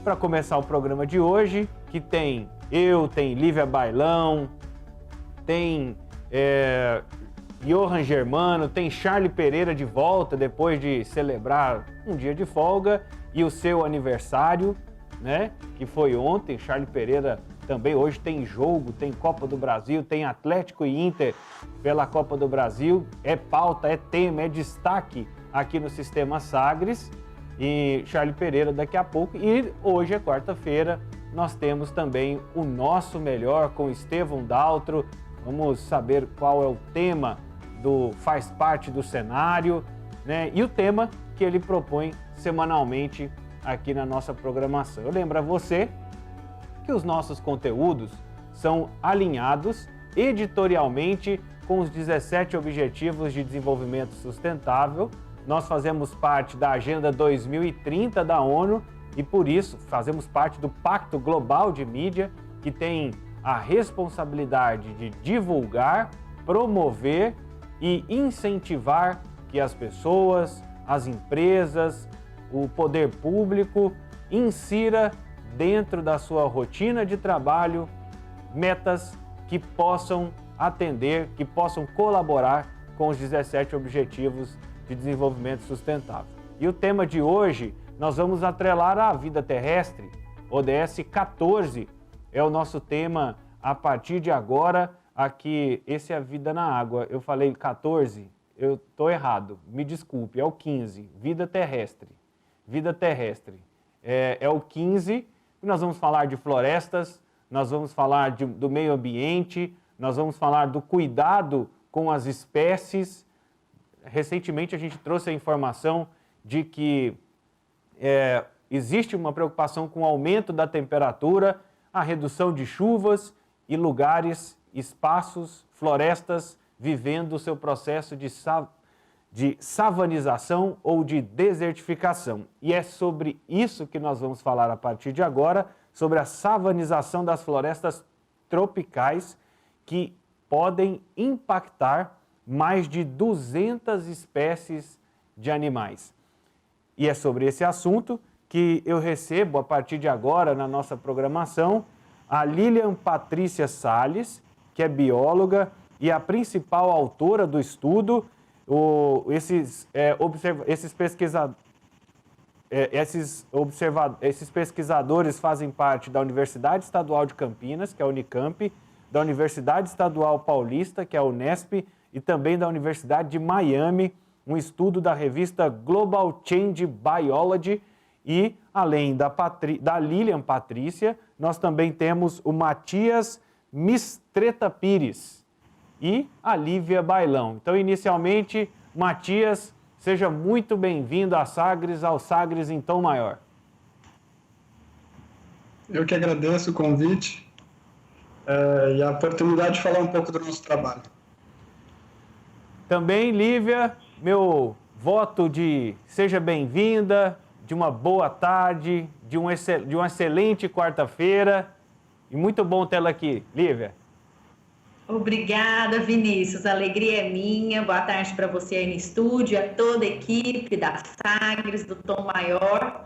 para começar o programa de hoje, que tem Lívia Bailão, tem Johan Germano, tem Charlie Pereira de volta depois de celebrar um dia de folga e o seu aniversário, né? Que foi ontem. Charlie Pereira também hoje tem jogo, tem Copa do Brasil, tem Atlético e Inter pela Copa do Brasil. É pauta, é tema, é destaque aqui no Sistema Sagres. E Charlie Pereira daqui a pouco. E hoje é quarta-feira, nós temos também o Nosso Melhor com Estevão Daltro. Vamos saber qual é o tema do Faz Parte do Cenário, né? E o tema que ele propõe semanalmente aqui na nossa programação. Eu lembro a você que os nossos conteúdos são alinhados editorialmente com os 17 Objetivos de Desenvolvimento Sustentável. Nós fazemos parte da Agenda 2030 da ONU e, por isso, fazemos parte do Pacto Global de Mídia, que tem a responsabilidade de divulgar, promover e incentivar que as pessoas, as empresas, o poder público insira dentro da sua rotina de trabalho metas que possam atender, que possam colaborar com os 17 Objetivos de Desenvolvimento Sustentável. E o tema de hoje, nós vamos atrelar à vida terrestre. ODS 14 é o nosso tema a partir de agora. Aqui, esse é a vida na água. Eu falei 14, eu estou errado, me desculpe, é o 15, vida terrestre. Vida terrestre. É o 15, nós vamos falar de florestas, nós vamos falar do meio ambiente, nós vamos falar do cuidado com as espécies. Recentemente a gente trouxe a informação de que existe uma preocupação com o aumento da temperatura, a redução de chuvas e lugares, espaços, florestas vivendo o seu processo de savanização ou de desertificação. E é sobre isso que nós vamos falar a partir de agora, sobre a savanização das florestas tropicais que podem impactar mais de 200 espécies de animais. E é sobre esse assunto que eu recebo a partir de agora na nossa programação a Lilian Patrícia Salles, que é bióloga e a principal autora do estudo. Esses pesquisadores fazem parte da Universidade Estadual de Campinas, que é a Unicamp, da Universidade Estadual Paulista, que é a Unesp, e também da Universidade de Miami, um estudo da revista Global Change Biology. E, além da Lilian Patrícia, nós também temos o Matias Mistreta Pires e a Lívia Bailão. Então, inicialmente, Matias, seja muito bem-vindo ao Sagres em Tom Maior. Eu que agradeço o convite e a oportunidade de falar um pouco do nosso trabalho. Também, Lívia, meu voto de seja bem-vinda, de uma boa tarde, de uma excelente quarta-feira. E muito bom tê-la aqui, Lívia. Obrigada, Vinícius. A alegria é minha. Boa tarde para você aí no estúdio, a toda a equipe da Sagres, do Tom Maior.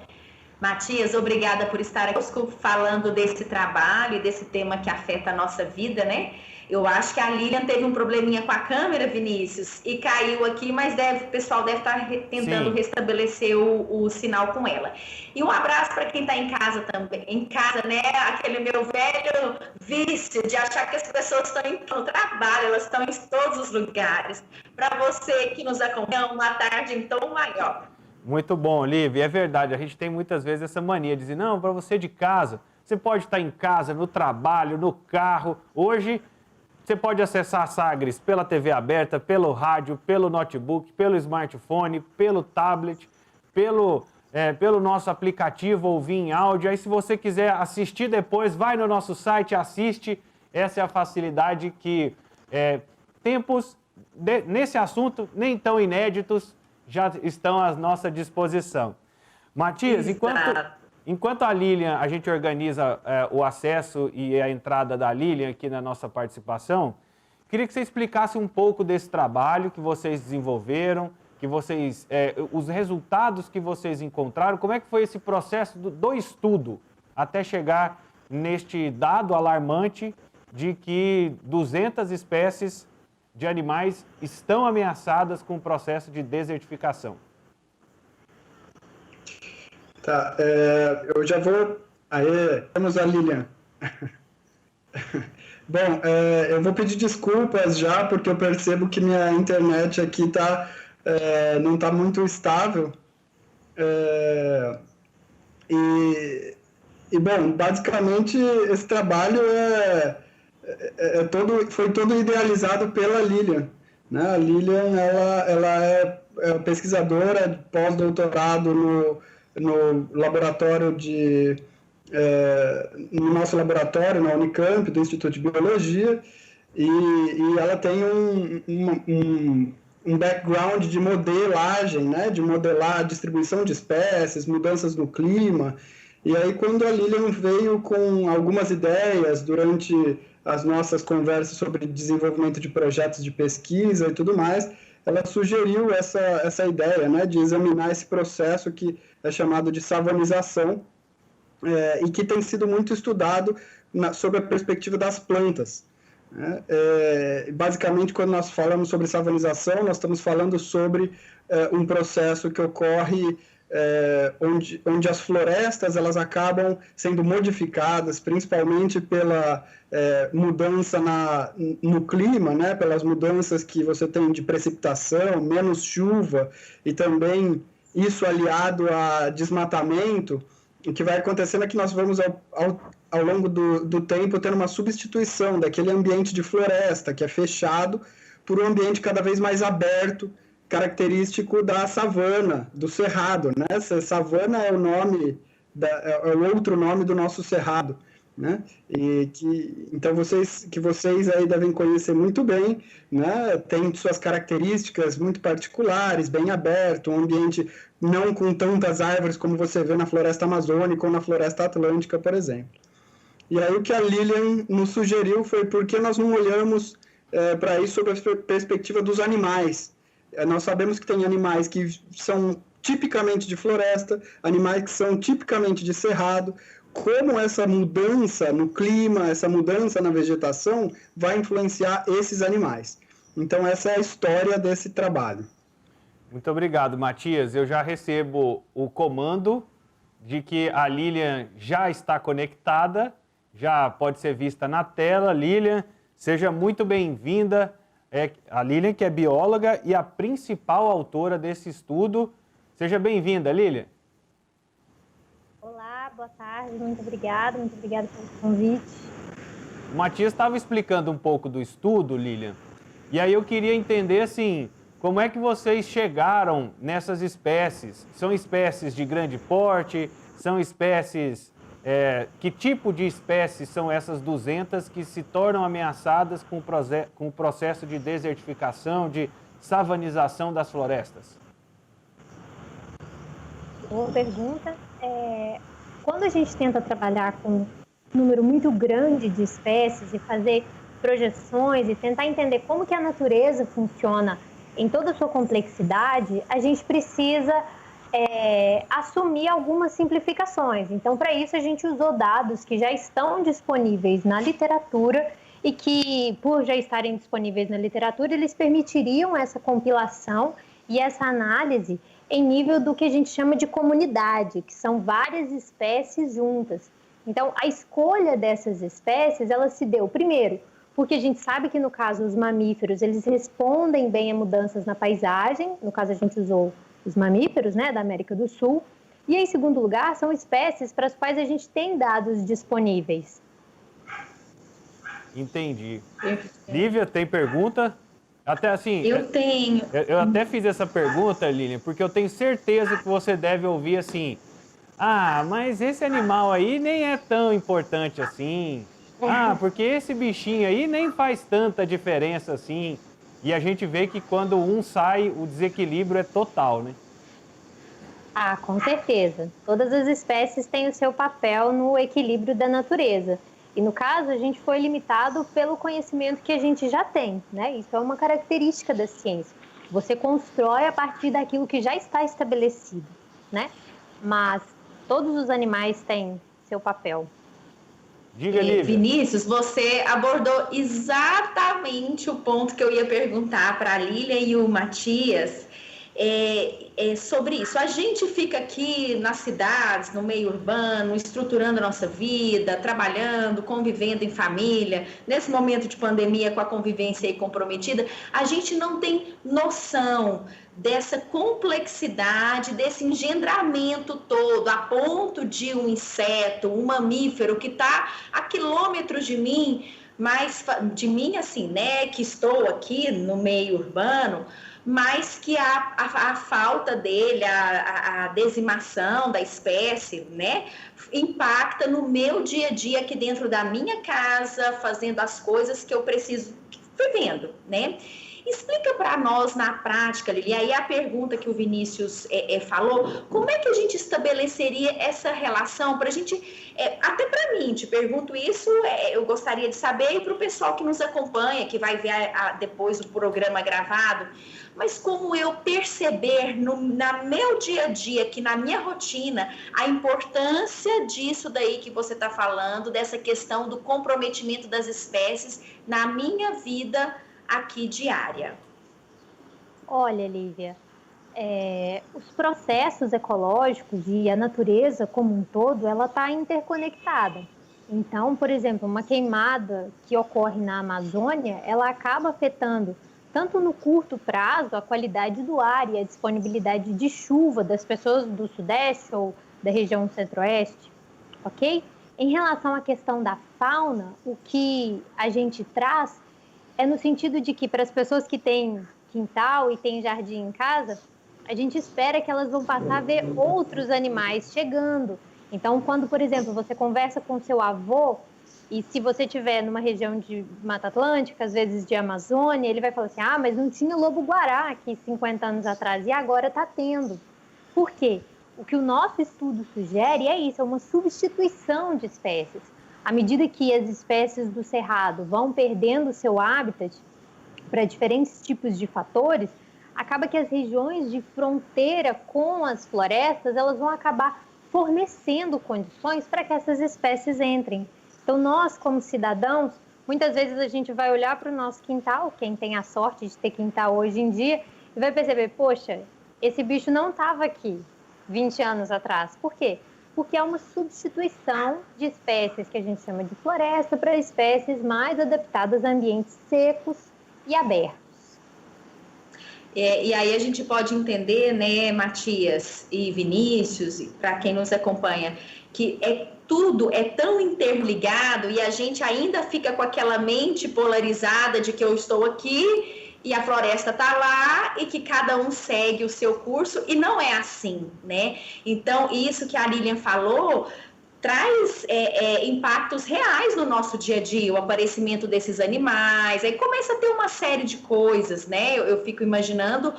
Matias, obrigada por estar aqui falando desse trabalho e desse tema que afeta a nossa vida, né? Eu acho que a Lilian teve um probleminha com a câmera, Vinícius, e caiu aqui, mas o pessoal deve estar tentando restabelecer o sinal com ela. E um abraço para quem está em casa também. Em casa, né? Aquele meu velho vício de achar que as pessoas estão no trabalho, elas estão em todos os lugares. Para você que nos acompanha, uma tarde em Tom Maior. Muito bom, Lívia. É verdade, a gente tem muitas vezes essa mania de dizer, não, para você de casa, você pode estar em casa, no trabalho, no carro. Hoje, você pode acessar a Sagres pela TV aberta, pelo rádio, pelo notebook, pelo smartphone, pelo tablet, pelo nosso aplicativo, ouvir em áudio. Aí, se você quiser assistir depois, vai no nosso site, assiste. Essa é a facilidade que nesse assunto, nem tão inéditos, já estão à nossa disposição. Matias, enquanto a Lilian, a gente organiza o acesso e a entrada da Lilian aqui na nossa participação, queria que você explicasse um pouco desse trabalho que vocês desenvolveram, que vocês, os resultados que vocês encontraram, como é que foi esse processo do estudo até chegar neste dado alarmante de que 200 espécies de animais estão ameaçadas com o processo de desertificação? Tá, eu já vou... Aê, temos a Lilian. Bom, eu vou pedir desculpas já, porque eu percebo que minha internet aqui não está muito estável. Bom, basicamente, esse trabalho foi todo idealizado pela Lilian, né? A Lilian, ela é pesquisadora, pós-doutorado no laboratório no nosso laboratório, na Unicamp, do Instituto de Biologia, e ela tem um background de modelagem, né? De modelar a distribuição de espécies, mudanças no clima. E aí, quando a Lilian veio com algumas ideias durante as nossas conversas sobre desenvolvimento de projetos de pesquisa e tudo mais, ela sugeriu essa ideia, né, de examinar esse processo que é chamado de savanização, e que tem sido muito estudado sob a perspectiva das plantas. Né? Basicamente, quando nós falamos sobre savanização, nós estamos falando sobre um processo que ocorre onde as florestas elas acabam sendo modificadas, principalmente pela mudança no clima, né? Pelas mudanças que você tem de precipitação, menos chuva, e também isso aliado a desmatamento. O que vai acontecendo é que nós vamos, ao longo do tempo, tendo uma substituição daquele ambiente de floresta, que é fechado, por um ambiente cada vez mais aberto, característico da savana, do cerrado, né? Savana é é o outro nome do nosso cerrado, né? Então vocês aí devem conhecer muito bem, né? Tem suas características muito particulares, bem aberto, um ambiente não com tantas árvores como você vê na floresta amazônica ou na floresta atlântica, por exemplo. E aí o que a Lilian nos sugeriu foi por que nós não olhamos para isso sob a perspectiva dos animais. Nós sabemos que tem animais que são tipicamente de floresta, animais que são tipicamente de cerrado. Como essa mudança no clima, essa mudança na vegetação vai influenciar esses animais. Então, essa é a história desse trabalho. Muito obrigado, Matias. Eu já recebo o comando de que a Lilian já está conectada, já pode ser vista na tela. Lilian, seja muito bem-vinda. A Lilian, que é bióloga e a principal autora desse estudo. Seja bem-vinda, Lilian. Olá, boa tarde, muito obrigada pelo convite. O Matias estava explicando um pouco do estudo, Lilian, e aí eu queria entender, assim, como é que vocês chegaram nessas espécies? São espécies de grande porte? São espécies... que tipo de espécies são essas 200 que se tornam ameaçadas com o processo de desertificação, de savanização das florestas? Boa pergunta. Quando a gente tenta trabalhar com um número muito grande de espécies e fazer projeções e tentar entender como que a natureza funciona em toda a sua complexidade, a gente precisa assumir algumas simplificações. Então, para isso, a gente usou dados que já estão disponíveis na literatura e que, por já estarem disponíveis na literatura, eles permitiriam essa compilação e essa análise em nível do que a gente chama de comunidade, que são várias espécies juntas. Então, a escolha dessas espécies, ela se deu, primeiro, porque a gente sabe que, no caso, os mamíferos, eles respondem bem a mudanças na paisagem, no caso, a gente usou os mamíferos, né, da América do Sul, e, em segundo lugar, são espécies para as quais a gente tem dados disponíveis. Entendi. Lívia, tem pergunta? Até assim... Eu tenho. Eu até fiz essa pergunta, Lilian, porque eu tenho certeza que você deve ouvir assim: ah, mas esse animal aí nem é tão importante assim. Ah, porque esse bichinho aí nem faz tanta diferença assim. E a gente vê que quando um sai, o desequilíbrio é total, né? Ah, com certeza. Todas as espécies têm o seu papel no equilíbrio da natureza. E, no caso, a gente foi limitado pelo conhecimento que a gente já tem, né? Isso é uma característica da ciência. Você constrói a partir daquilo que já está estabelecido, né? Mas todos os animais têm seu papel. Diga, Lívia. Vinícius, você abordou exatamente o ponto que eu ia perguntar para a Lilian e o Matias. Sobre isso. A gente fica aqui nas cidades, no meio urbano, estruturando a nossa vida, trabalhando, convivendo em família. Nesse momento de pandemia, com a convivência aí comprometida, a gente não tem noção dessa complexidade, desse engendramento todo, a ponto de um inseto, um mamífero que está a quilômetros de mim, mas de mim assim, né, que estou aqui no meio urbano, mas que a falta dele, a dizimação da espécie, né, impacta no meu dia a dia aqui dentro da minha casa, fazendo as coisas que eu preciso, vivendo, né? Explica para nós na prática, Lili, aí a pergunta que o Vinícius falou, como é que a gente estabeleceria essa relação para a gente, até para mim, te pergunto isso, eu gostaria de saber, e para o pessoal que nos acompanha, que vai ver depois o programa gravado, mas como eu perceber no meu dia a dia, aqui na minha rotina, a importância disso daí que você está falando, dessa questão do comprometimento das espécies na minha vida aqui diária. Olha, Lívia, os processos ecológicos e a natureza como um todo, ela está interconectada. Então, por exemplo, uma queimada que ocorre na Amazônia, ela acaba afetando tanto no curto prazo a qualidade do ar e a disponibilidade de chuva das pessoas do Sudeste ou da região Centro-Oeste, ok? Em relação à questão da fauna, o que a gente traz é no sentido de que para as pessoas que têm quintal e têm jardim em casa, a gente espera que elas vão passar a ver outros animais chegando. Então, quando, por exemplo, você conversa com seu avô, e se você estiver numa região de Mata Atlântica, às vezes de Amazônia, ele vai falar assim, mas não tinha lobo-guará aqui 50 anos atrás, e agora está tendo. Por quê? O que o nosso estudo sugere é isso, é uma substituição de espécies. À medida que as espécies do cerrado vão perdendo seu habitat para diferentes tipos de fatores, acaba que as regiões de fronteira com as florestas, elas vão acabar fornecendo condições para que essas espécies entrem. Então, nós, como cidadãos, muitas vezes a gente vai olhar para o nosso quintal, quem tem a sorte de ter quintal hoje em dia, e vai perceber, poxa, esse bicho não estava aqui 20 anos atrás. Por quê? Porque é uma substituição de espécies que a gente chama de floresta para espécies mais adaptadas a ambientes secos e abertos. E aí a gente pode entender, né, Matias e Vinícius, para quem nos acompanha, que tudo é tão interligado e a gente ainda fica com aquela mente polarizada de que eu estou aqui e a floresta está lá e que cada um segue o seu curso, e não é assim, né? Então, isso que a Lilian falou traz impactos reais no nosso dia a dia, o aparecimento desses animais, aí começa a ter uma série de coisas, né? Eu fico imaginando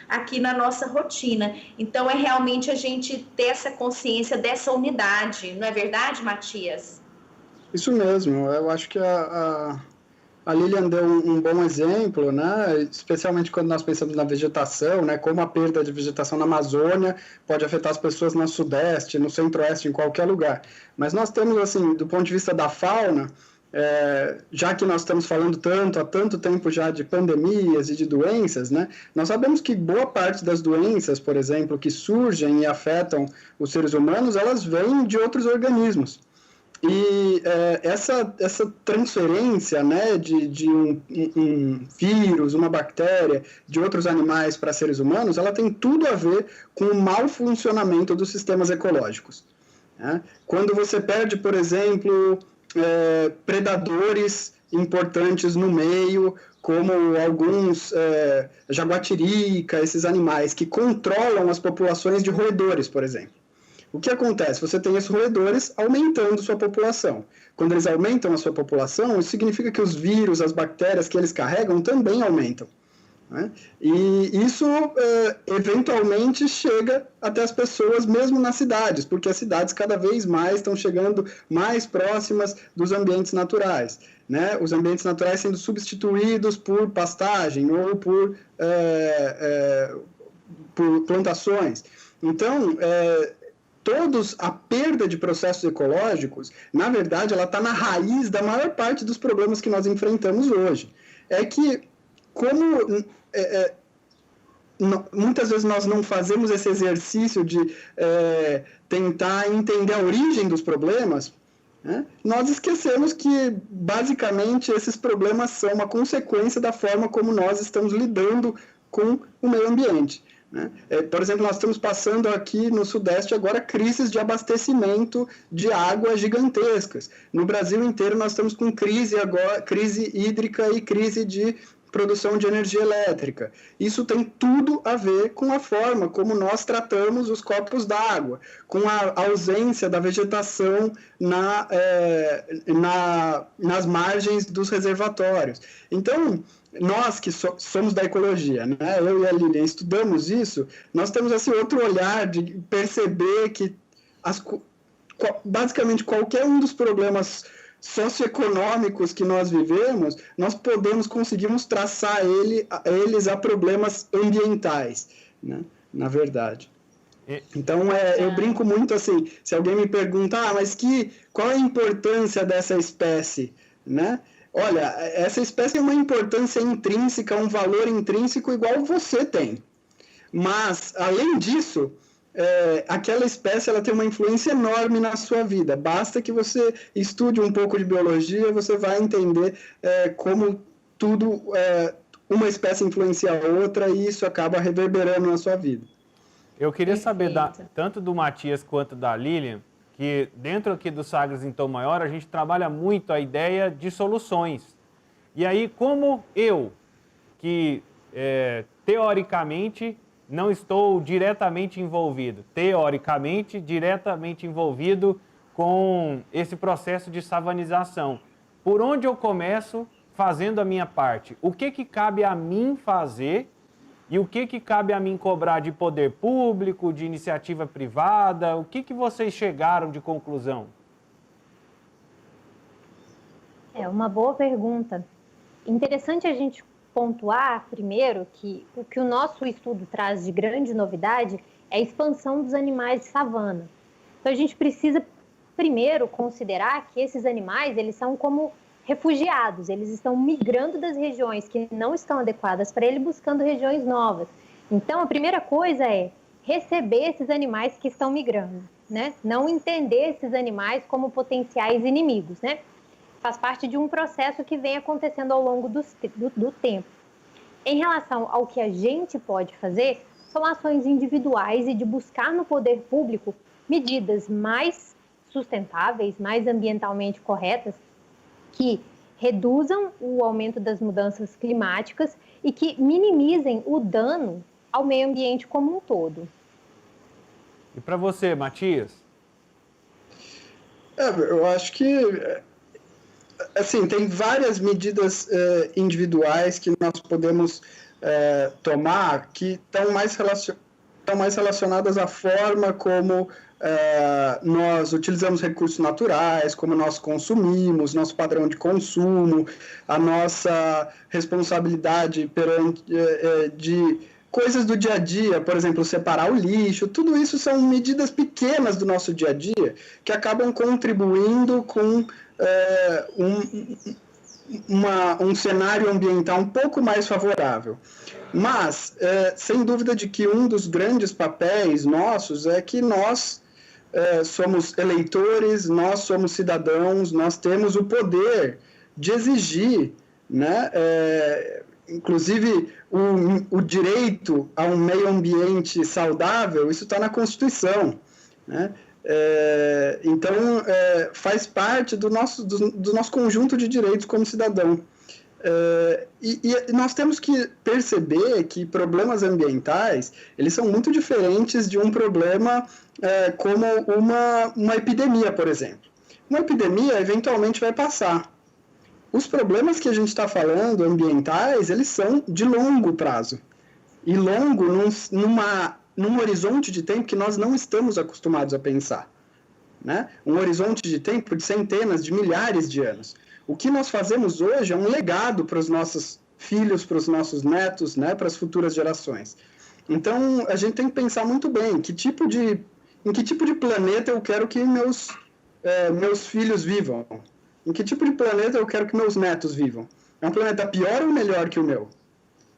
aqui na nossa rotina. Então, é realmente a gente ter essa consciência dessa unidade, não é verdade, Matias? Isso mesmo, eu acho que a Lilian deu um bom exemplo, né? Especialmente quando nós pensamos na vegetação, né? Como a perda de vegetação na Amazônia pode afetar as pessoas no Sudeste, no Centro-Oeste, em qualquer lugar. Mas nós temos, assim, do ponto de vista da fauna, já que nós estamos falando há tanto tempo já de pandemias e de doenças, né? Nós sabemos que boa parte das doenças, por exemplo, que surgem e afetam os seres humanos, elas vêm de outros organismos. E essa transferência, né, de um vírus, uma bactéria, de outros animais para seres humanos, ela tem tudo a ver com o mau funcionamento dos sistemas ecológicos, né? Quando você perde, por exemplo, predadores importantes no meio, como alguns jaguatirica, esses animais que controlam as populações de roedores, por exemplo. O que acontece? Você tem esses roedores aumentando sua população. Quando eles aumentam a sua população, isso significa que os vírus, as bactérias que eles carregam também aumentam. né? E isso, eventualmente, chega até as pessoas, mesmo nas cidades, porque as cidades cada vez mais estão chegando mais próximas dos ambientes naturais, né? Os ambientes naturais sendo substituídos por pastagem ou por plantações. Então, a perda de processos ecológicos, na verdade, ela está na raiz da maior parte dos problemas que nós enfrentamos hoje. É que, como muitas vezes nós não fazemos esse exercício de tentar entender a origem dos problemas, né? Nós esquecemos que, basicamente, esses problemas são uma consequência da forma como nós estamos lidando com o meio ambiente, né? Por exemplo, nós estamos passando aqui no Sudeste agora crises de abastecimento de água gigantescas. No Brasil inteiro nós estamos com crise hídrica e crise de produção de energia elétrica. Isso tem tudo a ver com a forma como nós tratamos os corpos d'água, com a ausência da vegetação nas margens dos reservatórios. Então, nós que somos da ecologia, né? Eu e a Lilian estudamos isso, nós temos esse outro olhar de perceber que basicamente qualquer um dos problemas socioeconômicos que nós vivemos, nós conseguimos traçar eles a problemas ambientais, né? Na verdade. Então, eu brinco muito assim, se alguém me pergunta, mas qual é a importância dessa espécie, né? Olha, essa espécie tem uma importância intrínseca, um valor intrínseco igual você tem. Mas, além disso, aquela espécie ela tem uma influência enorme na sua vida. Basta que você estude um pouco de biologia, você vai entender como uma espécie influencia a outra e isso acaba reverberando na sua vida. Eu queria saber, tanto do Matias quanto da Lilian, que dentro aqui do Sagres em Tom Maior, a gente trabalha muito a ideia de soluções. E aí, como eu, que teoricamente não estou diretamente envolvido com esse processo de savanização, por onde eu começo fazendo a minha parte? O que cabe a mim fazer e o que cabe a mim cobrar de poder público, de iniciativa privada? O que vocês chegaram de conclusão? É uma boa pergunta. Interessante a gente pontuar, primeiro, que o que o nosso estudo traz de grande novidade é a expansão dos animais de savana. Então, a gente precisa, primeiro, considerar que esses animais, eles são como refugiados, eles estão migrando das regiões que não estão adequadas para ele, buscando regiões novas. Então, a primeira coisa é receber esses animais que estão migrando, né? Não entender esses animais como potenciais inimigos, né? Faz parte de um processo que vem acontecendo ao longo do tempo. Em relação ao que a gente pode fazer, são ações individuais e de buscar no poder público medidas mais sustentáveis, mais ambientalmente corretas, que reduzam o aumento das mudanças climáticas e que minimizem o dano ao meio ambiente como um todo. E para você, Matias? Eu acho que assim, tem várias medidas individuais que nós podemos tomar que estão mais relacionadas à forma como nós utilizamos recursos naturais, como nós consumimos, nosso padrão de consumo, a nossa responsabilidade perante de coisas do dia a dia, por exemplo, separar o lixo, tudo isso são medidas pequenas do nosso dia a dia que acabam contribuindo com um cenário ambiental um pouco mais favorável. Mas, sem dúvida de que um dos grandes papéis nossos é que nós somos eleitores, nós somos cidadãos, nós temos o poder de exigir, né, inclusive o direito a um meio ambiente saudável, isso está na Constituição, né? Então, faz parte do nosso conjunto de direitos como cidadão. E nós temos que perceber que problemas ambientais, eles são muito diferentes de um problema como uma epidemia, por exemplo. Uma epidemia, eventualmente, vai passar. os problemas que a gente está falando, ambientais, eles são de longo prazo. E longo num horizonte de tempo que nós não estamos acostumados a pensar. Né? Um horizonte de tempo de centenas, de milhares de anos. O que nós fazemos hoje é um legado para os nossos filhos, para os nossos netos, né? Para as futuras gerações. Então, a gente tem que pensar muito bem em que tipo de planeta eu quero que meus filhos vivam. Em que tipo de planeta eu quero que meus netos vivam. É um planeta pior ou melhor que o meu?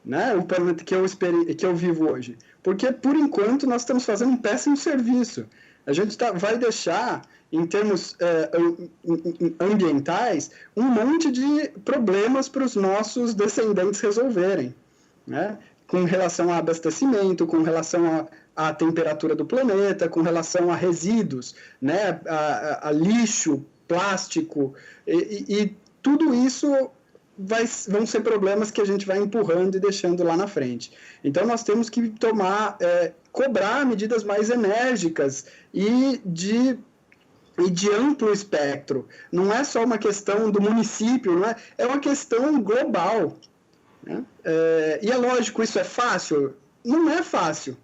Né? O planeta que eu vivo hoje. Porque, por enquanto, nós estamos fazendo um péssimo serviço. A gente vai deixar, em termos ambientais, um monte de problemas para os nossos descendentes resolverem. Né? Com relação a abastecimento, com relação à temperatura do planeta, com relação a resíduos, né? a lixo, plástico, e tudo isso vão ser problemas que a gente vai empurrando e deixando lá na frente. Então, nós temos que cobrar medidas mais enérgicas e de amplo espectro. Não é só uma questão do município, é uma questão global. Né? E é lógico, isso é fácil? Não é fácil.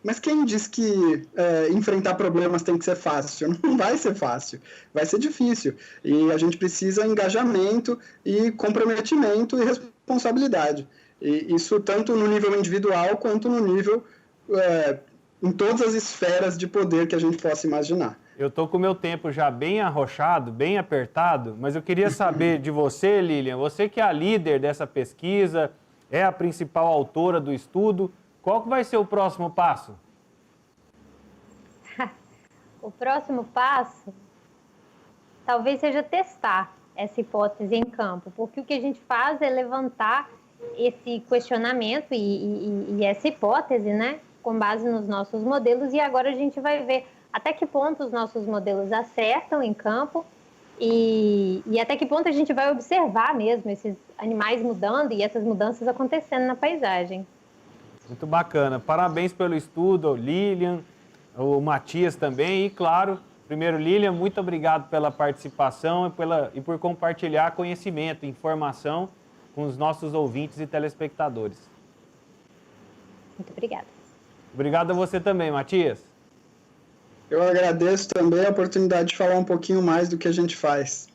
Mas quem diz que enfrentar problemas tem que ser fácil? Não vai ser fácil, vai ser difícil. E a gente precisa de engajamento e comprometimento e responsabilidade. E isso tanto no nível individual quanto no nível, em todas as esferas de poder que a gente possa imaginar. Eu estou com o meu tempo já bem arrochado, bem apertado, mas eu queria saber de você, Lilian, você que é a líder dessa pesquisa, é a principal autora do estudo, qual que vai ser o próximo passo? O próximo passo talvez seja testar essa hipótese em campo, porque o que a gente faz é levantar esse questionamento e essa hipótese, né, com base nos nossos modelos, e agora a gente vai ver até que ponto os nossos modelos acertam em campo e até que ponto a gente vai observar mesmo esses animais mudando e essas mudanças acontecendo na paisagem. Muito bacana. Parabéns pelo estudo, Lilian, o Matias também. E, claro, primeiro, Lilian, muito obrigado pela participação e por compartilhar conhecimento, informação com os nossos ouvintes e telespectadores. Muito obrigada. Obrigado a você também, Matias. Eu agradeço também a oportunidade de falar um pouquinho mais do que a gente faz.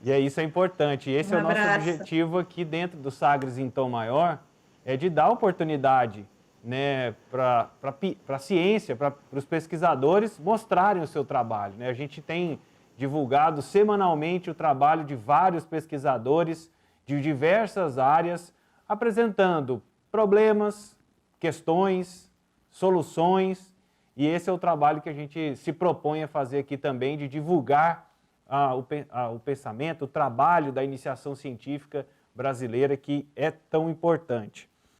E isso é importante. Esse é o nosso objetivo aqui dentro do Sagres em Tom Maior, é de dar oportunidade, né, para a ciência, para os pesquisadores mostrarem o seu trabalho. Né? A gente tem divulgado semanalmente o trabalho de vários pesquisadores de diversas áreas, apresentando problemas, questões, soluções, e esse é o trabalho que a gente se propõe a fazer aqui também, de divulgar o pensamento, o trabalho da iniciação científica brasileira, que é tão importante.